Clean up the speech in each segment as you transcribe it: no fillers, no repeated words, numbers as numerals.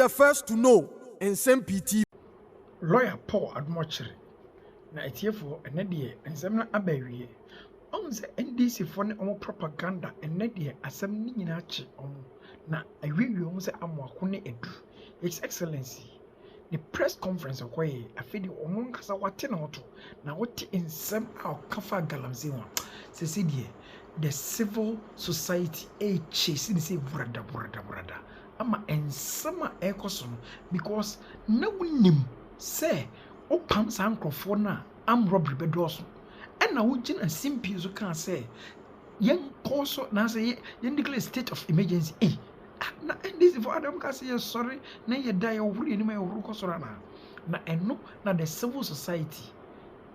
the first to know Nsem-Pii. Lawyer Paul Admochiri. Na etiefo ene de ensem na abawie. On se NDC fo ne omo propaganda ene de asem ni nyina achi omo. Na awiwi omo se amoako ne edu. His Excellency. The press conference okoye afedi omo nkasa wate na oto. Na wote ensem a kafa galamsey ho. Se se die the civil society chase say brada. Ama ensem a ekoso because na wonim say o pam san krofo na am robbery bedoso and na wo gina Nsem-Pii so kan say yen koso na say yen declare state of emergency na this for adam ka say sorry na ye die wuri ni ma wuru koso na eno na the civil society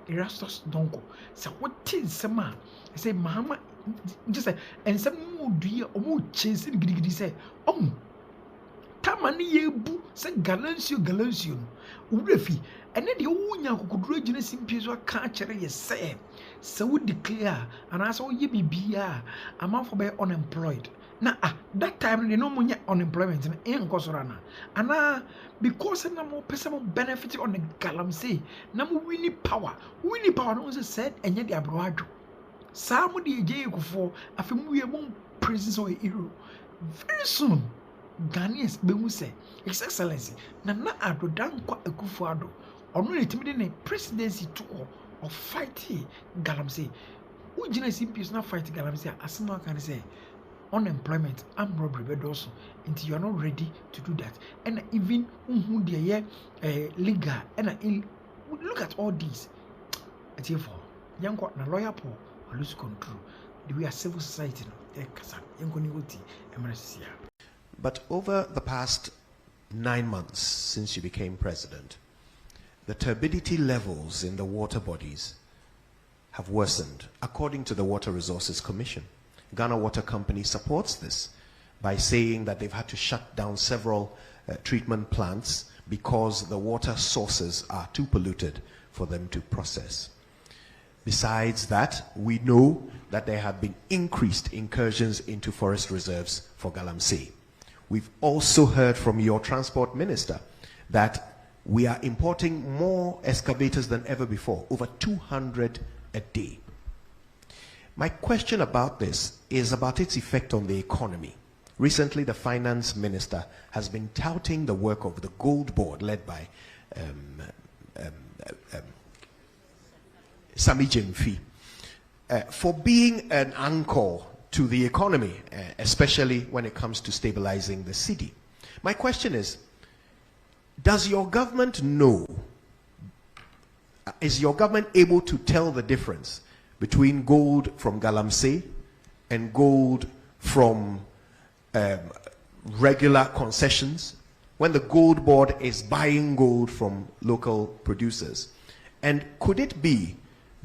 Erastus donko say what nsem a say Mahama just say ensem mu dua o mu chase gidigidi say tamani yebu say galancio urefi ene de wunya kokoduro gina Nsem-Pii so aka akere ye say wo declare and as wo ye bibia amafo be unemployed na that time they no munya unemployment na enkosora na ana because na mo pese mo benefit on the galamsey na mo winning power no say said enye de abroadwo sa mo de eje ekufo afemu ye mo presence of hero very soon Ghanaians be mu say His Excellency na ado dankwa ekufo ado ono letimi de ne presidency to of fighting galamsey who gina Nsem-Pii na fight galamsey asema kan say unemployment and robbery bedoso until you are not ready to do that and even who dey legal and look at all these therefore yanko na lawyer Paul lose control the way civil society no kasa yanko ni woti emresia. But over the past 9 months since you became president, the turbidity levels in the water bodies have worsened, according to the Water Resources Commission. Ghana Water Company supports this by saying that they've had to shut down several treatment plants because the water sources are too polluted for them to process. Besides that, we know that there have been increased incursions into forest reserves for galamsey. We've also heard from your transport minister that we are importing more excavators than ever before, over 200 a day. My question about this is about its effect on the economy. Recently, the finance minister has been touting the work of the Gold Board led by Nsem-Pii for being an anchor to the economy, especially when it comes to stabilizing the city. My question is, does your government know, is your government able to tell the difference between gold from galamsey and gold from regular concessions when the Gold Board is buying gold from local producers? And could it be,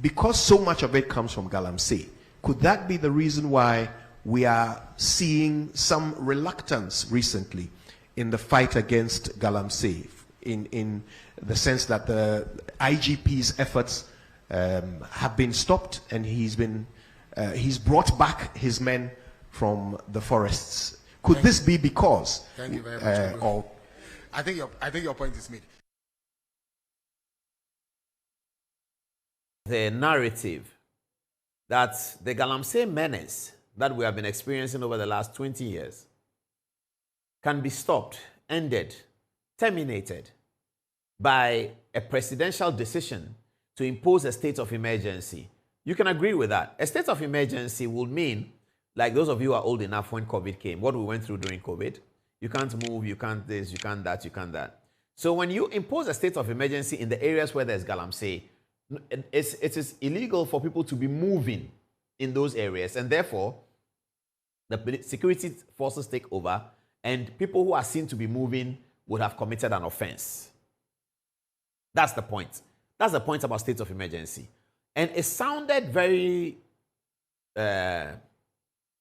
because so much of it comes from galamsey, could that be the reason why we are seeing some reluctance recently in the fight against galamsey, in the sense that the IGP's efforts have been stopped and he's brought back his men from the forests? Could this be because? Thank you very much. I think your point is made. The narrative that the galamsey menace that we have been experiencing over the last 20 years can be stopped, ended, terminated by a presidential decision to impose a state of emergency. You can agree with that. A state of emergency would mean, like those of you who are old enough when COVID came, what we went through during COVID. You can't move, you can't this, you can't that, you can't that. So when you impose a state of emergency in the areas where there's galamsey, it is illegal for people to be moving in those areas, and therefore the security forces take over, and people who are seen to be moving would have committed an offense. That's the point. That's the point about state of emergency. And it sounded very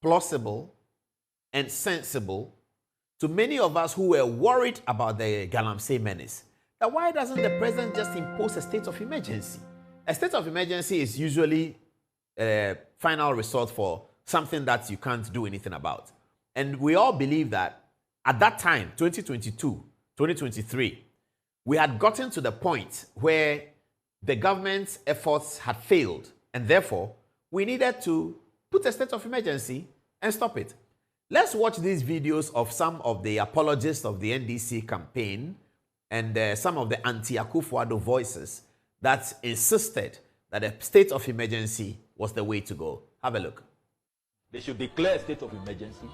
plausible and sensible to many of us who were worried about the galamsey menace. Now, why doesn't the president just impose a state of emergency? A state of emergency is usually a final resort for something that you can't do anything about. And we all believe that at that time, 2022, 2023, we had gotten to the point where the government's efforts had failed, and therefore we needed to put a state of emergency and stop it. Let's watch these videos of some of the apologists of the NDC campaign and some of the anti-Akufo-Addo voices that insisted that a state of emergency was the way to go. Have a look. They should declare a state of emergency.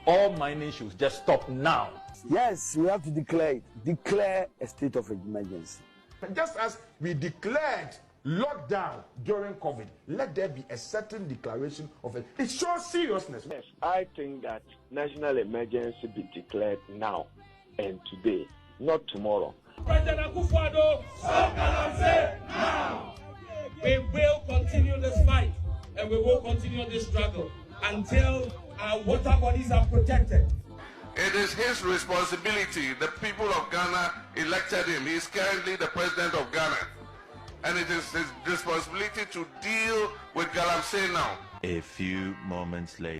All mining should just stop now. Yes, we have to declare a state of emergency. Just as we declared lockdown during COVID, let there be a certain declaration of it. It shows seriousness. Yes, I think that national emergency be declared now and today, not tomorrow. President Akufo-Addo, stop Galamsey now! We will continue this fight and we will continue this struggle until our water bodies are protected. It is his responsibility. The people of Ghana elected him. He is currently the president of Ghana. And it is his responsibility to deal with Galamsey now. A few moments later.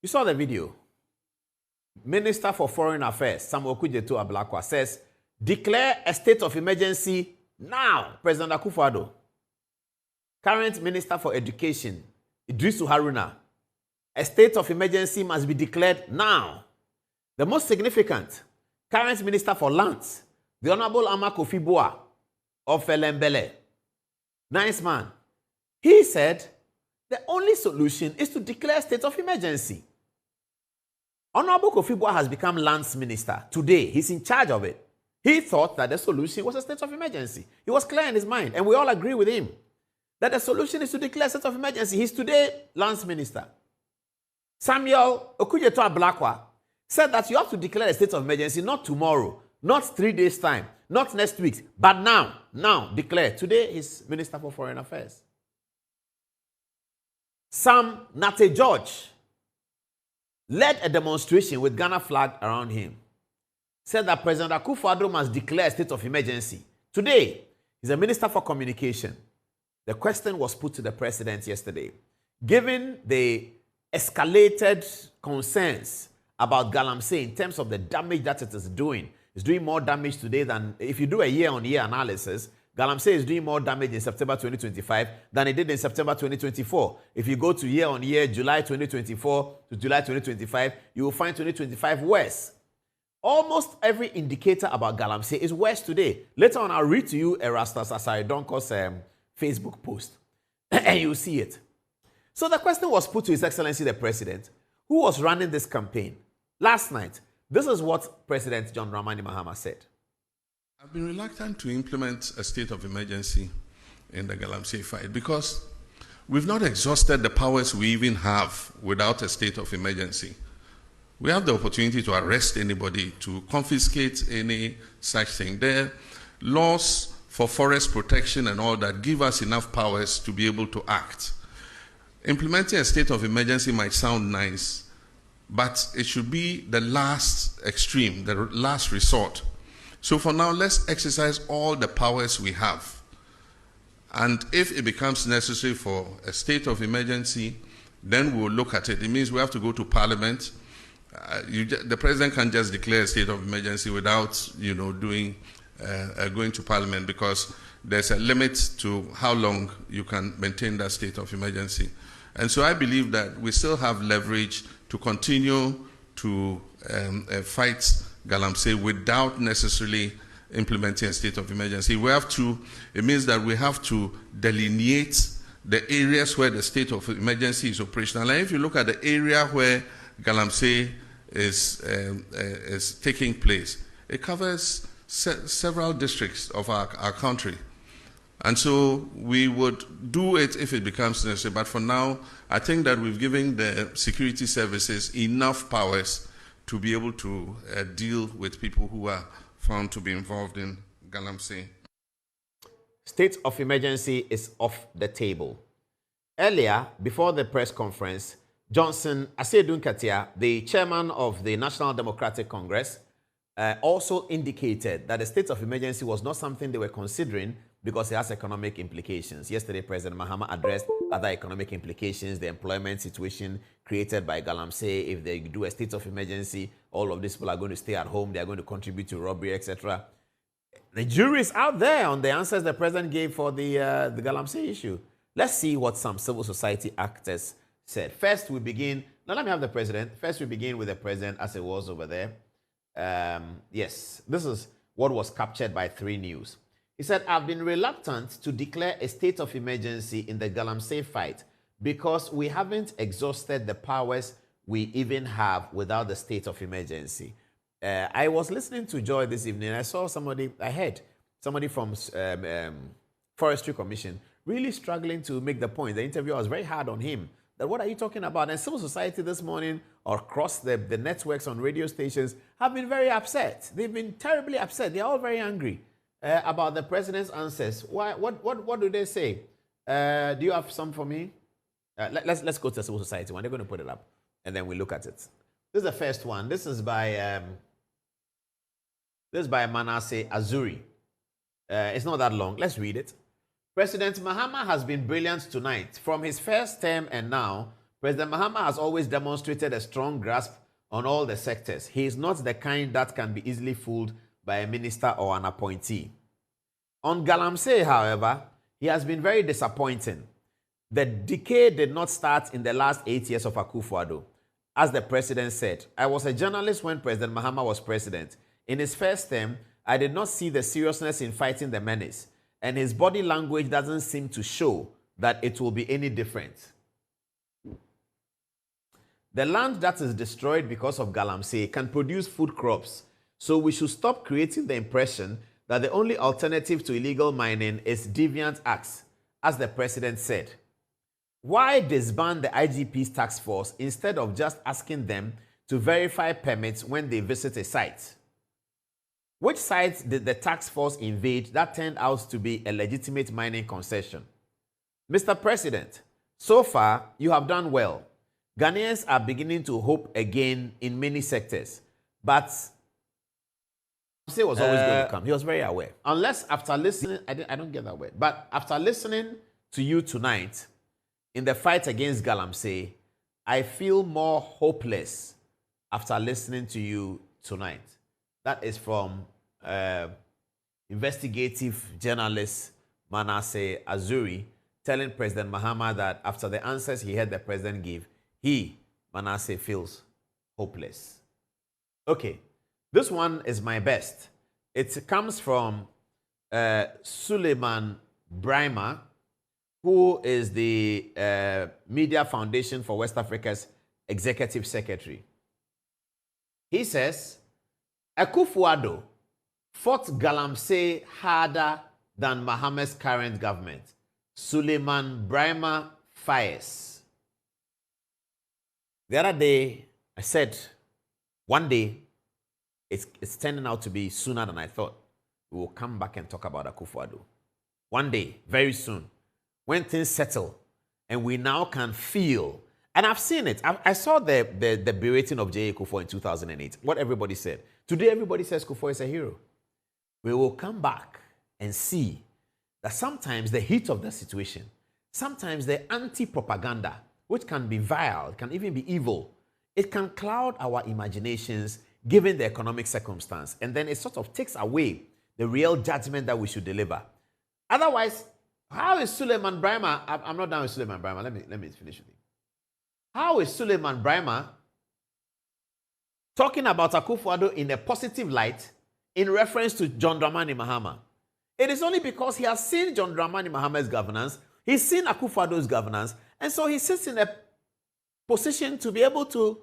You saw the video. Minister for Foreign Affairs, Samuel Okudzeto Ablakwa, says, declare a state of emergency now, President Akufo-Addo. Current Minister for Education, Idrisu Haruna, a state of emergency must be declared now. The most significant, current Minister for Lands, the Honorable Ama Kofi Boa of Elembele. Nice man. He said, the only solution is to declare a state of emergency. Honorable Kofi Boa has become Lands Minister. Today, he's in charge of it. He thought that the solution was a state of emergency. He was clear in his mind, and we all agree with him that the solution is to declare a state of emergency. He's today Lands Minister. Samuel Okudzeto Ablakwa said that you have to declare a state of emergency not tomorrow, not 3 days' time, not next week, but now declare. Today is Minister for Foreign Affairs. Sam Nate George led a demonstration with Ghana flag around him. Said that President Akufo-Addo must declare a state of emergency. Today, he's a Minister for Communication. The question was put to the president yesterday. Given the escalated concerns about Galamsey in terms of the damage that it is doing, it's doing more damage today than, if you do a year-on-year analysis, Galamsey is doing more damage in September 2025 than it did in September 2024. If you go to year-on-year, July 2024 to July 2025, you will find 2025 worse. Almost every indicator about Galamsey is worse today. Later on, I'll read to you Erastus Asaridonko's Facebook post, and you'll see it. So the question was put to His Excellency the President, who was running this campaign. Last night, this is what President John Dramani Mahama said. I've been reluctant to implement a state of emergency in the Galamsey fight because we've not exhausted the powers we even have without a state of emergency. We have the opportunity to arrest anybody, to confiscate any such thing. There are laws for forest protection and all that give us enough powers to be able to act. Implementing a state of emergency might sound nice, but it should be the last extreme, the last resort. So for now, let's exercise all the powers we have. And if it becomes necessary for a state of emergency, then we'll look at it. It means we have to go to Parliament. The President can't just declare a state of emergency without, going to Parliament, because there's a limit to how long you can maintain that state of emergency. And so I believe that we still have leverage to continue to fight Galamsey without necessarily implementing a state of emergency. It means that we have to delineate the areas where the state of emergency is operational. And if you look at the area where Galamsey is taking place, it covers several districts of our country. And so we would do it if it becomes necessary. But for now, I think that we've given the security services enough powers to be able to deal with people who are found to be involved in Galamsey. State of emergency is off the table. Earlier, before the press conference, Johnson Asedun Katia, the chairman of the National Democratic Congress, also indicated that the state of emergency was not something they were considering, because it has economic implications. Yesterday, President Mahama addressed other economic implications, the employment situation created by Galamsey. If they do a state of emergency, all of these people are going to stay at home, they are going to contribute to robbery, etc. The jury is out there on the answers the president gave for the Galamsey issue. Let's see what some civil society actors said. First, we begin. Now, let me have the president. First, we begin with the president as it was over there. Yes, this is what was captured by 3 News. He said, I've been reluctant to declare a state of emergency in the Galamsey fight because we haven't exhausted the powers we even have without the state of emergency. I was listening to Joy this evening. I heard somebody from Forestry Commission really struggling to make the point. The interviewer was very hard on him. That what are you talking about? And civil society this morning or across the networks on radio stations have been very upset. They've been terribly upset. They're all very angry about the president's answers. What do they say? Do you have some for me? Let's go to the civil society one. They're going to put it up, and then we look at it. This is the first one. This is by Manasseh Azuri. It's not that long. Let's read it. President Mahama has been brilliant tonight. From his first term and now, President Mahama has always demonstrated a strong grasp on all the sectors. He is not the kind that can be easily fooled by a minister or an appointee. On Galamsey, however, he has been very disappointing. The decay did not start in the last 8 years of Akufo-Addo. As the president said, I was a journalist when President Mahama was president. In his first term, I did not see the seriousness in fighting the menace, and his body language doesn't seem to show that it will be any different. The land that is destroyed because of Galamsey can produce food crops, so we should stop creating the impression that the only alternative to illegal mining is deviant acts, as the president said. Why disband the IGP's task force instead of just asking them to verify permits when they visit a site? Which sites did the task force invade that turned out to be a legitimate mining concession? Mr. President, so far you have done well. Ghanaians are beginning to hope again in many sectors, but Galamsey was always going to come. He was very aware. Unless after listening, I don't get that word, but after listening to you tonight in the fight against Galamsey, I feel more hopeless after listening to you tonight. That is from investigative journalist Manasseh Azuri telling President Mahama that after the answers he heard the president give, he, Manasseh, feels hopeless. Okay, this one is my best. It comes from Suleiman Brima, who is the Media Foundation for West Africa's executive secretary. He says, Akufo-Addo fought Galamsey harder than Mahama's current government. Suleiman Brima fires. The other day, I said, one day, it's turning out to be sooner than I thought. We will come back and talk about Akufo-Addo. One day, very soon, when things settle, and we now can feel, and I've seen it. I saw the berating of J.A. Kufuor in 2008, what everybody said. Today, everybody says Kufuor is a hero. We will come back and see that sometimes the heat of the situation, sometimes the anti-propaganda, which can be vile, can even be evil, it can cloud our imaginations given the economic circumstance. And then it sort of takes away the real judgment that we should deliver. Otherwise, how is Suleiman Brima? I'm not done with Suleiman Brima. Let me finish with it. How is Suleiman Brima talking about Akufo-Addo in a positive light in reference to John Dramani Mahama? It is only because he has seen John Dramani Mahama's governance, he's seen Akufo-Addo's governance, and so he sits in a position to be able to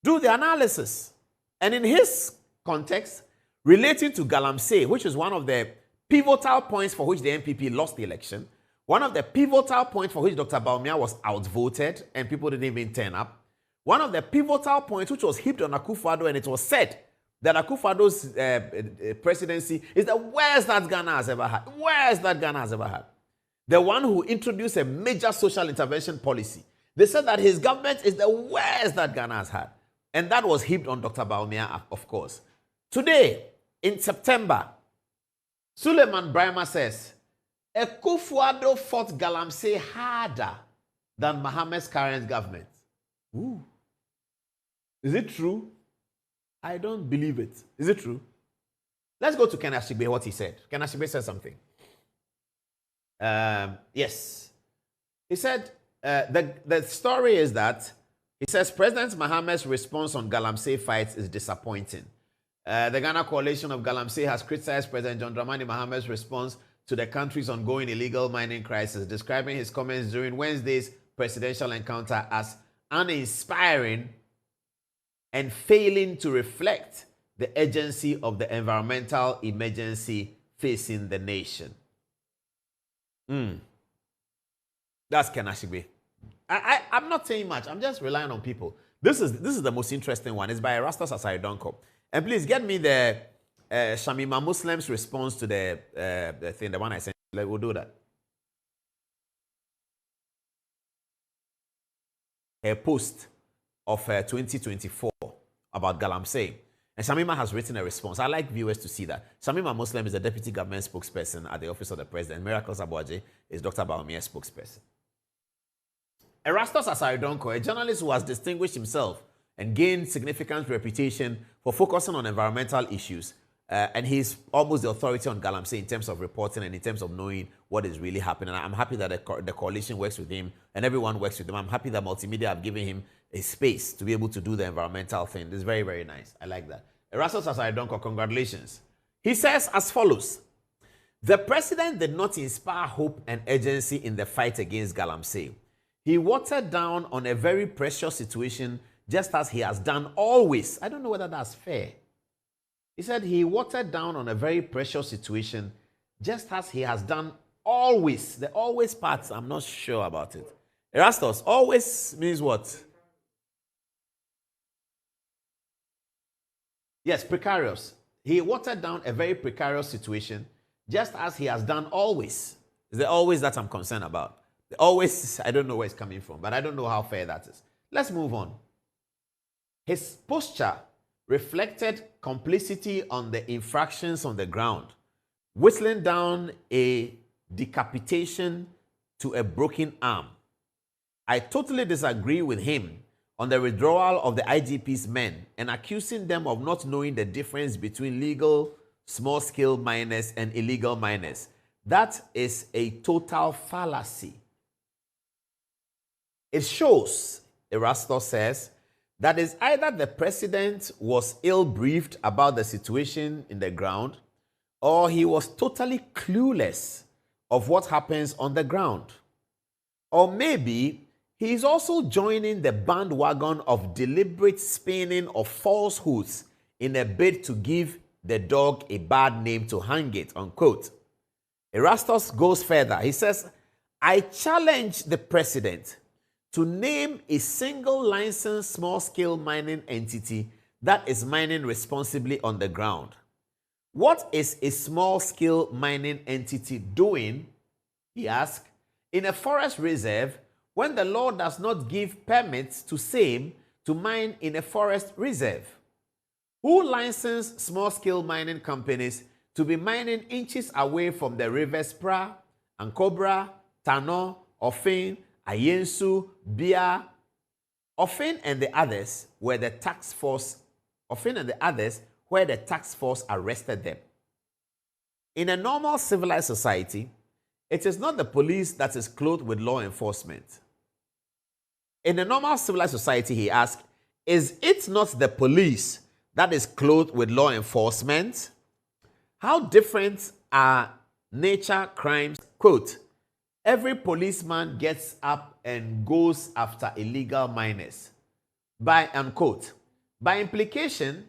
do the analysis. And in his context, relating to Galamsey, which is one of the pivotal points for which the NPP lost the election, one of the pivotal points for which Dr. Bawumia was outvoted and people didn't even turn up, one of the pivotal points which was heaped on Akufo-Addo, and it was said that Akufo-Addo's presidency is the worst that Ghana has ever had. Worst that Ghana has ever had. The one who introduced a major social intervention policy. They said that his government is the worst that Ghana has had. And that was heaped on Dr. Bawumia, of course. Today, in September, Suleiman Brima says, Akufo-Addo fought Galamsey harder than Mahama's current government. Ooh. Is it true? I don't believe it. Is it true? Let's go to Ken Ashigbe, what he said. Ken Ashigbe said something. Yes. He said, the story is that, he says, President Mahama's response on Galamsey fights is disappointing. The Ghana Coalition of Galamsey has criticized President John Dramani Mahama's response to the country's ongoing illegal mining crisis, describing his comments during Wednesday's presidential encounter as uninspiring and failing to reflect the urgency of the environmental emergency facing the nation. That's Ken Ashigbe. I'm not saying much. I'm just relying on people. This is the most interesting one. It's by Erastus Asaridonko. And please get me the Shamima Muslim's response to the thing, the one I sent. We'll do that. A post of 2024 about Galamsey. And Shamima has written a response. I like viewers to see that. Shamima Muslim is the deputy government spokesperson at the office of the president. Miracles Abuaje is Dr. Baomia's spokesperson. Erastus Asaridonko, a journalist who has distinguished himself and gained significant reputation for focusing on environmental issues, and he's almost the authority on Galamsey in terms of reporting and in terms of knowing what is really happening. I'm happy that the coalition works with him and everyone works with him. I'm happy that multimedia have given him a space to be able to do the environmental thing. This is very, very nice. I like that. Erastus Asaridonko, congratulations. He says as follows: the president did not inspire hope and urgency in the fight against Galamsey. He watered down on a very precious situation, just as he has done always. I don't know whether that's fair. He said he watered down on a very precious situation, just as he has done always. The always parts, I'm not sure about it. Erastus, always means what? Yes, precarious. He watered down a very precarious situation, just as he has done always. It's the always that I'm concerned about. The always, I don't know where it's coming from, but I don't know how fair that is. Let's move on. His posture reflected complicity on the infractions on the ground, whistling down a decapitation to a broken arm. I totally disagree with him on the withdrawal of the IGP's men and accusing them of not knowing the difference between legal small-scale miners and illegal miners. That is a total fallacy. It shows, Erastus says, that is either the president was ill-briefed about the situation in the ground, or he was totally clueless of what happens on the ground. Or maybe he is also joining the bandwagon of deliberate spinning of falsehoods in a bid to give the dog a bad name to hang it, unquote. Erastus goes further. He says, I challenge the president to name a single licensed small-scale mining entity that is mining responsibly on the ground. What is a small-scale mining entity doing, he asked, in a forest reserve when the law does not give permits to same to mine in a forest reserve? Who licensed small-scale mining companies to be mining inches away from the rivers Pra, Ankobra, Tano, Ofin, Ayensu, Bia? Ofin and the others were the task force. Ofin and the others where the task force arrested them. In a normal civilized society, it is not the police that is clothed with law enforcement. In a normal civilized society, he asked, is it not the police that is clothed with law enforcement? How different are nature crimes? Quote, every policeman gets up and goes after illegal miners. By, unquote. By implication,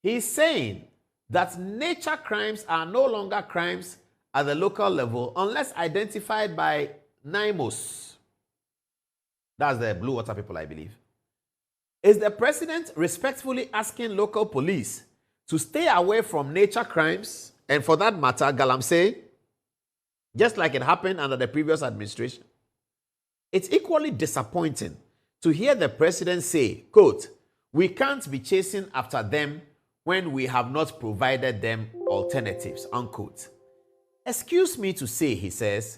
he's saying that nature crimes are no longer crimes at the local level unless identified by NIMOS. That's the Blue Water people, I believe. Is the president respectfully asking local police to stay away from nature crimes, and for that matter, Galamsey, just like it happened under the previous administration? It's equally disappointing to hear the president say, quote, we can't be chasing after them when we have not provided them alternatives, unquote. Excuse me to say, he says,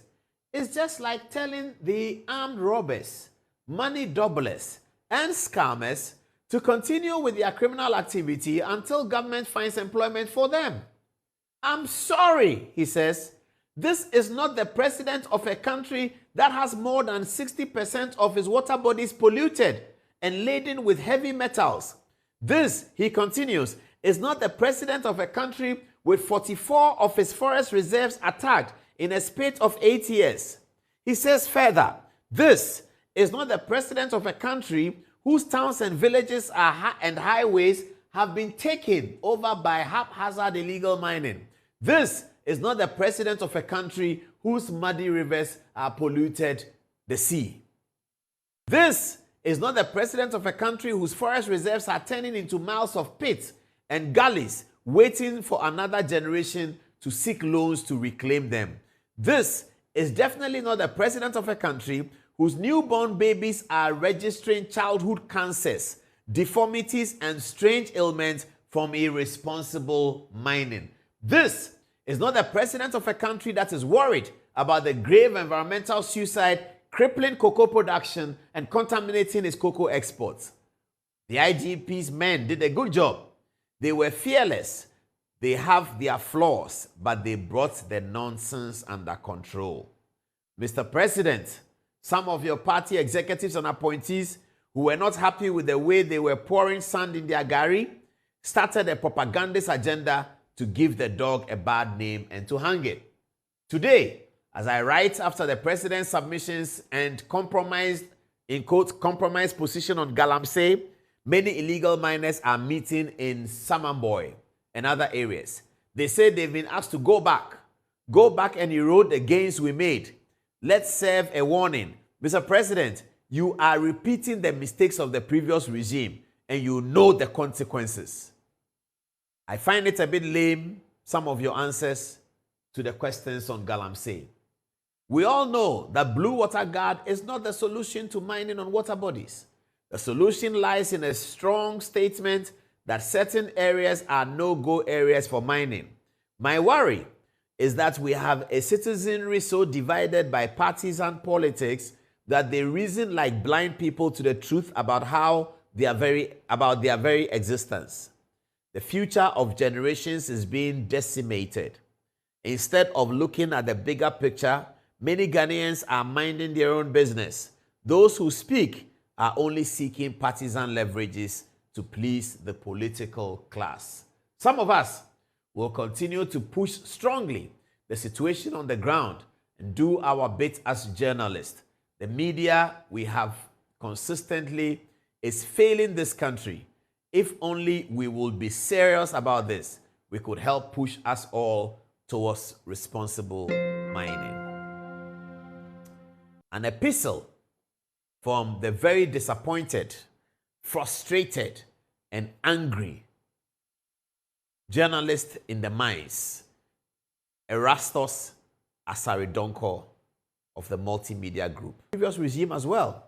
it's just like telling the armed robbers, money doublers, and scammers to continue with their criminal activity until government finds employment for them. I'm sorry, he says. This is not the president of a country that has more than 60% of its water bodies polluted and laden with heavy metals. This, he continues, is not the president of a country with 44 of its forest reserves attacked in a spate of 8 years. He says further, this is not the president of a country whose towns and villages and highways have been taken over by haphazard illegal mining. This is not the president of a country whose muddy rivers are polluted the sea. This is not the president of a country whose forest reserves are turning into miles of pits and gullies waiting for another generation to seek loans to reclaim them. This is definitely not the president of a country whose newborn babies are registering childhood cancers, deformities, and strange ailments from irresponsible mining. This is not the president of a country that is worried about the grave environmental suicide, crippling cocoa production, and contaminating its cocoa exports. The IGP's men did a good job. They were fearless. They have their flaws, but they brought the nonsense under control. Mr. President, some of your party executives and appointees who were not happy with the way they were pouring sand in their gari started a propagandist agenda to give the dog a bad name and to hang it. Today, as I write after the president's submissions and compromised, in quotes, compromised position on Galamsey, many illegal miners are meeting in Samamboy and other areas. They say they've been asked to go back and erode the gains we made. Let's serve a warning. Mr. President, you are repeating the mistakes of the previous regime and you know the consequences. I find it a bit lame, some of your answers to the questions on Galamsey. We all know that Blue Water Guard is not the solution to mining on water bodies. The solution lies in a strong statement that certain areas are no-go areas for mining. My worry is that we have a citizenry so divided by partisan politics that they reason like blind people to the truth about their very existence. The future of generations is being decimated. Instead of looking at the bigger picture, many Ghanaians are minding their own business. Those who speak are only seeking partisan leverages to please the political class. Some of us will continue to push strongly the situation on the ground and do our bit as journalists. The media we have consistently is failing this country. If only we would be serious about this, we could help push us all towards responsible mining. An epistle from the very disappointed, frustrated, and angry journalist in the mines, Erastus Asaridonko of the Multimedia Group. Previous regime as well.